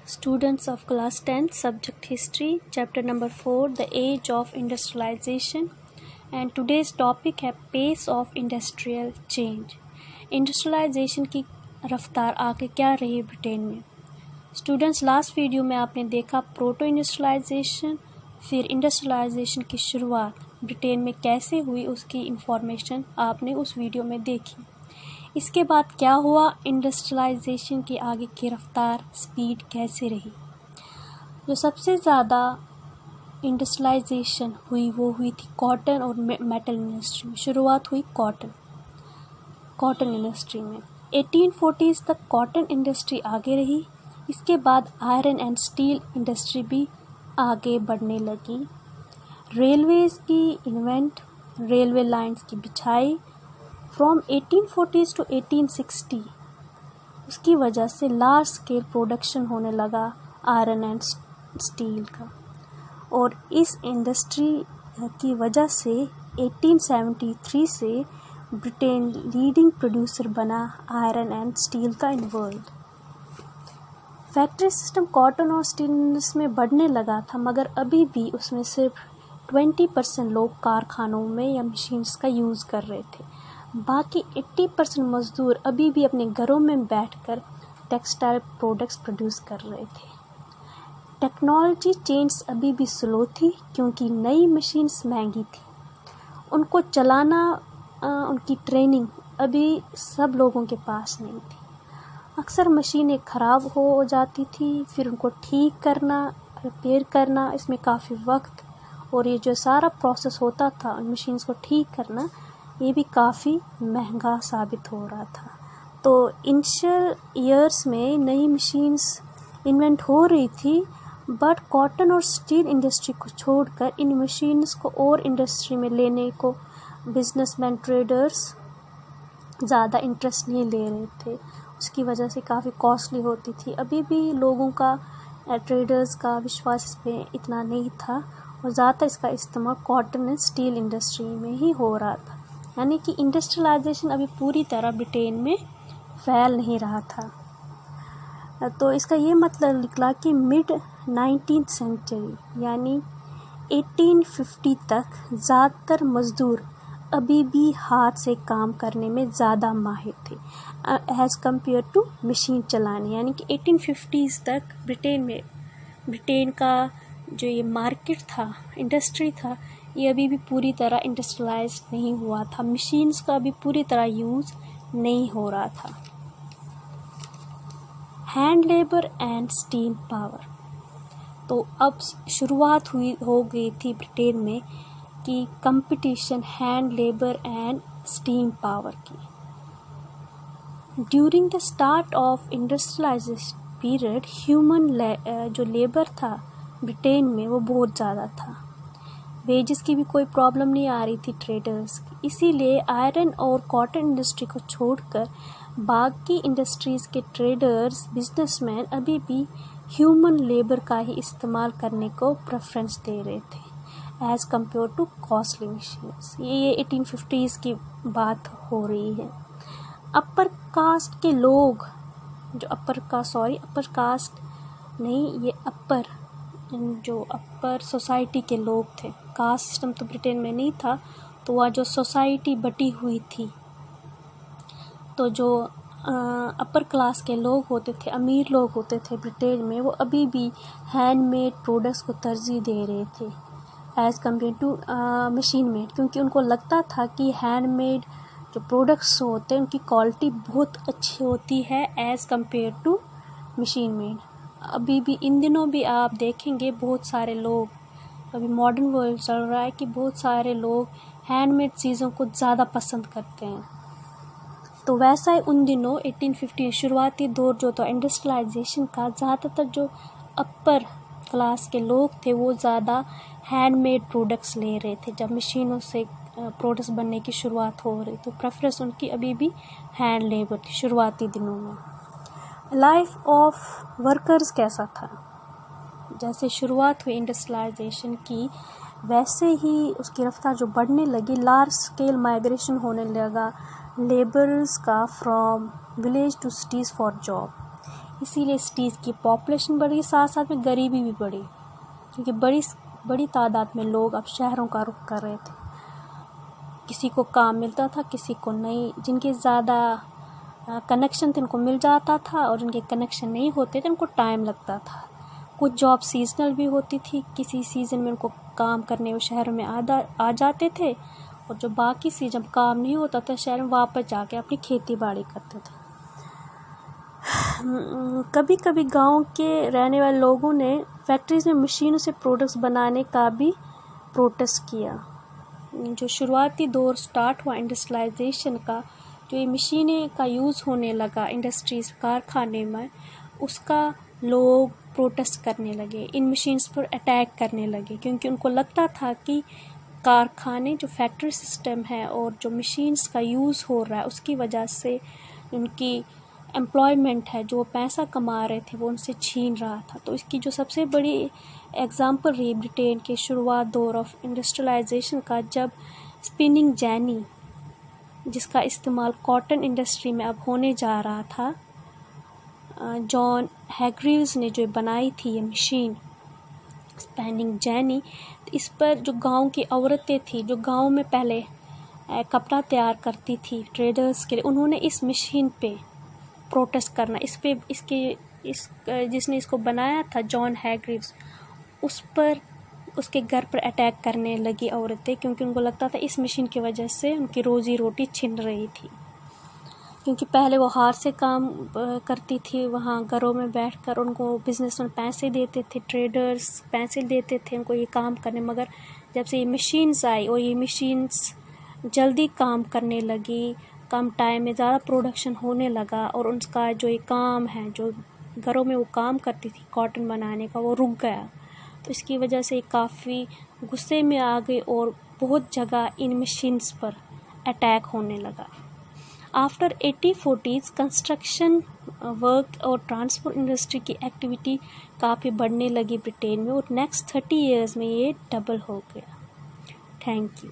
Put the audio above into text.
Students of class 10, subject history, chapter number 4, the age of industrialization, and today's topic है pace of industrial change. Industrialisation की रफ्तार आगे क्या रही Britain में? स्टूडेंट्स, लास्ट वीडियो में आपने देखा प्रोटो इंडस्ट्रियलाइजेशन, फिर इंडस्ट्रियलाइजेशन की शुरुआत ब्रिटेन में कैसे हुई उसकी इंफॉर्मेशन आपने उस वीडियो में देखी। इसके बाद क्या हुआ, इंडस्ट्रियलाइजेशन की आगे की रफ्तार स्पीड कैसे रही। जो सबसे ज़्यादा इंडस्ट्रियलाइजेशन हुई वो हुई थी कॉटन और मेटल इंडस्ट्री में। शुरुआत हुई कॉटन इंडस्ट्री में। 1840s तक कॉटन इंडस्ट्री आगे रही। इसके बाद आयरन एंड स्टील इंडस्ट्री भी आगे बढ़ने लगी। रेलवेज़ की इन्वेंट, रेलवे लाइंस की बिछाई फ्रॉम 1840s to 1860, उसकी वजह से लार्ज स्केल प्रोडक्शन होने लगा आयरन एंड स्टील का, और इस इंडस्ट्री की वजह से 1873 से ब्रिटेन लीडिंग प्रोड्यूसर बना आयरन एंड स्टील का in world. Factory system cotton और स्टील इंडस्ट्री में बढ़ने लगा था, मगर अभी भी उसमें सिर्फ 20% लोग कारखानों में या मशीन्स का यूज़ कर रहे थे। बाकी 80% मज़दूर अभी भी अपने घरों में बैठकर टेक्सटाइल प्रोडक्ट्स प्रोड्यूस कर रहे थे। टेक्नोलॉजी चेंज अभी भी स्लो थी क्योंकि नई मशीन्स महंगी थी। उनको चलाना, उनकी ट्रेनिंग अभी सब लोगों के पास नहीं थी। अक्सर मशीनें ख़राब हो जाती थी, फिर उनको ठीक करना, रिपेयर करना, इसमें काफ़ी वक्त और ये जो सारा प्रोसेस होता था उन मशीन्स को ठीक करना, ये भी काफ़ी महंगा साबित हो रहा था। तो इनिशियल ईयर्स में नई मशीन्स इन्वेंट हो रही थी, बट कॉटन और स्टील इंडस्ट्री को छोड़कर इन मशीन्स को और इंडस्ट्री में लेने को बिजनेसमैन ट्रेडर्स ज़्यादा इंटरेस्ट नहीं ले रहे थे। उसकी वजह से काफ़ी कॉस्टली होती थी। अभी भी लोगों का, ट्रेडर्स का विश्वास इस पर इतना नहीं था और ज़्यादा इसका इस्तेमाल कॉटन एंड स्टील इंडस्ट्री में ही हो रहा था। यानी कि इंडस्ट्रियलाइजेशन अभी पूरी तरह ब्रिटेन में फैल नहीं रहा था। तो इसका ये मतलब निकला कि मिड 19th सेंचुरी यानी 1850 तक ज़्यादातर मज़दूर अभी भी हाथ से काम करने में ज़्यादा माहिर थे एज़ कम्पेयर टू मशीन चलाने। यानी कि 1850s तक ब्रिटेन का जो ये मार्केट था, इंडस्ट्री था, ये अभी भी पूरी तरह इंडस्ट्रियलाइज नहीं हुआ था। मशीन्स का अभी पूरी तरह यूज़ नहीं हो रहा था। Hand labour and steam power, तो अब शुरुआत हो गई थी ब्रिटेन में कि competition hand labour and steam power की। During the start of industrialisation period human जो लेबर था ब्रिटेन में वो बहुत ज़्यादा था। वेजेस की भी कोई प्रॉब्लम नहीं आ रही थी ट्रेडर्स की। इसीलिए आयरन और कॉटन इंडस्ट्री को छोड़कर बाकी इंडस्ट्रीज़ के ट्रेडर्स, बिजनेसमैन अभी भी ह्यूमन लेबर का ही इस्तेमाल करने को प्रेफरेंस दे रहे थे as compare to costly machines. ये 1850s की बात हो रही है। अपर कास्ट के लोग, जो अपर सोसाइटी के लोग थे, कास्ट सिस्टम तो ब्रिटेन में नहीं था, तो वह जो सोसाइटी बटी हुई थी, तो जो अपर क्लास के लोग होते थे, अमीर लोग होते थे ब्रिटेन में, वो अभी भी हैंडमेड प्रोडक्ट्स को तरजीह दे रहे थे as compare to machine made, क्योंकि उनको लगता था कि हैंडमेड जो प्रोडक्ट्स होते हैं उनकी क्वालिटी बहुत अच्छी होती है as compare to machine made. अभी भी इन दिनों भी आप देखेंगे बहुत सारे लोग, अभी मॉडर्न वर्ल्ड चल रहा है कि बहुत सारे लोग हैंडमेड चीज़ों को ज़्यादा पसंद करते हैं। तो वैसा ही उन दिनों 1850 शुरुआती दौर जो था इंडस्ट्रियलाइजेशन का, ज़्यादातर जो अपर क्लास के लोग थे वो ज़्यादा हैंडमेड प्रोडक्ट्स ले रहे थे। जब मशीनों से प्रोडक्ट्स बनने की शुरुआत हो रही तो प्रेफरेंस उनकी अभी भी हैंड लेबर थी शुरुआती दिनों में। लाइफ ऑफ वर्कर्स कैसा था? जैसे शुरुआत हुई इंडस्ट्रियलाइजेशन की, वैसे ही उसकी रफ्तार जो बढ़ने लगी, लार्ज स्केल माइग्रेशन होने लगा लेबर्स का from village to cities for job. इसीलिए सिटीज़ की पॉपुलेशन बढ़ी, साथ साथ में गरीबी भी बढ़ी, क्योंकि बड़ी तादाद में लोग अब शहरों का रुख कर रहे थे। किसी को काम मिलता था, किसी को नहीं। जिनके ज़्यादा कनेक्शन थे उनको मिल जाता था, और जिनके कनेक्शन नहीं होते थे उनको टाइम लगता था। कुछ जॉब सीजनल भी होती थी, किसी सीज़न में उनको काम करने वो शहरों में आ जाते थे, और जो बाकी सी जब काम नहीं होता था शहर में वापस जाके अपनी खेती बाड़ी करते थे। कभी कभी गांव के रहने वाले लोगों ने फैक्ट्रीज में मशीनों से प्रोडक्ट्स बनाने का भी प्रोटेस्ट किया। जो शुरुआती दौर स्टार्ट हुआ इंडस्ट्रियलाइजेशन का, जो ये मशीनें का यूज़ होने लगा इंडस्ट्रीज़ कारखाने में, उसका लोग प्रोटेस्ट करने लगे, इन मशीन्स पर अटैक करने लगे, क्योंकि उनको लगता था कि कारखाने जो फैक्ट्री सिस्टम है और जो मशीन्स का यूज़ हो रहा है उसकी वजह से उनकी एम्प्लॉयमेंट है, जो पैसा कमा रहे थे वो उनसे छीन रहा था। तो इसकी जो सबसे बड़ी एग्जांपल रही ब्रिटेन के शुरुआत दौर ऑफ इंडस्ट्रियलाइजेशन का, जब स्पिनिंग जेनी, जिसका इस्तेमाल कॉटन इंडस्ट्री में अब होने जा रहा था, जॉन हैग्रीव्स ने जो बनाई थी ये मशीन स्पिनिंग जेनी, इस पर जो गांव की औरतें थी, जो गांव में पहले कपड़ा तैयार करती थी ट्रेडर्स के लिए, उन्होंने इस मशीन पे प्रोटेस्ट करना, जिसने इसको बनाया था जॉन हैग्रीव्स, उस पर उसके घर पर अटैक करने लगी औरतें, क्योंकि उनको लगता था इस मशीन की वजह से उनकी रोज़ी रोटी छिन रही थी। क्योंकि पहले वो हाथ से काम करती थी, वहाँ घरों में बैठकर उनको बिजनेसमैन पैसे देते थे, ट्रेडर्स पैसे देते थे उनको ये काम करने। मगर जब से ये मशीन्स आई और ये मशीन्स जल्दी काम करने लगी, कम टाइम में ज़्यादा प्रोडक्शन होने लगा, और उनका जो ये काम है, जो घरों में वो काम करती थी कॉटन बनाने का, वो रुक गया। तो इसकी वजह से काफ़ी गुस्से में आ गई और बहुत जगह इन मशीन्स पर अटैक होने लगा। आफ्टर 1840s कंस्ट्रक्शन वर्क और ट्रांसपोर्ट इंडस्ट्री की एक्टिविटी काफ़ी बढ़ने लगी ब्रिटेन में, और नेक्स्ट 30 ईयर्स में ये डबल हो गया। Thank you.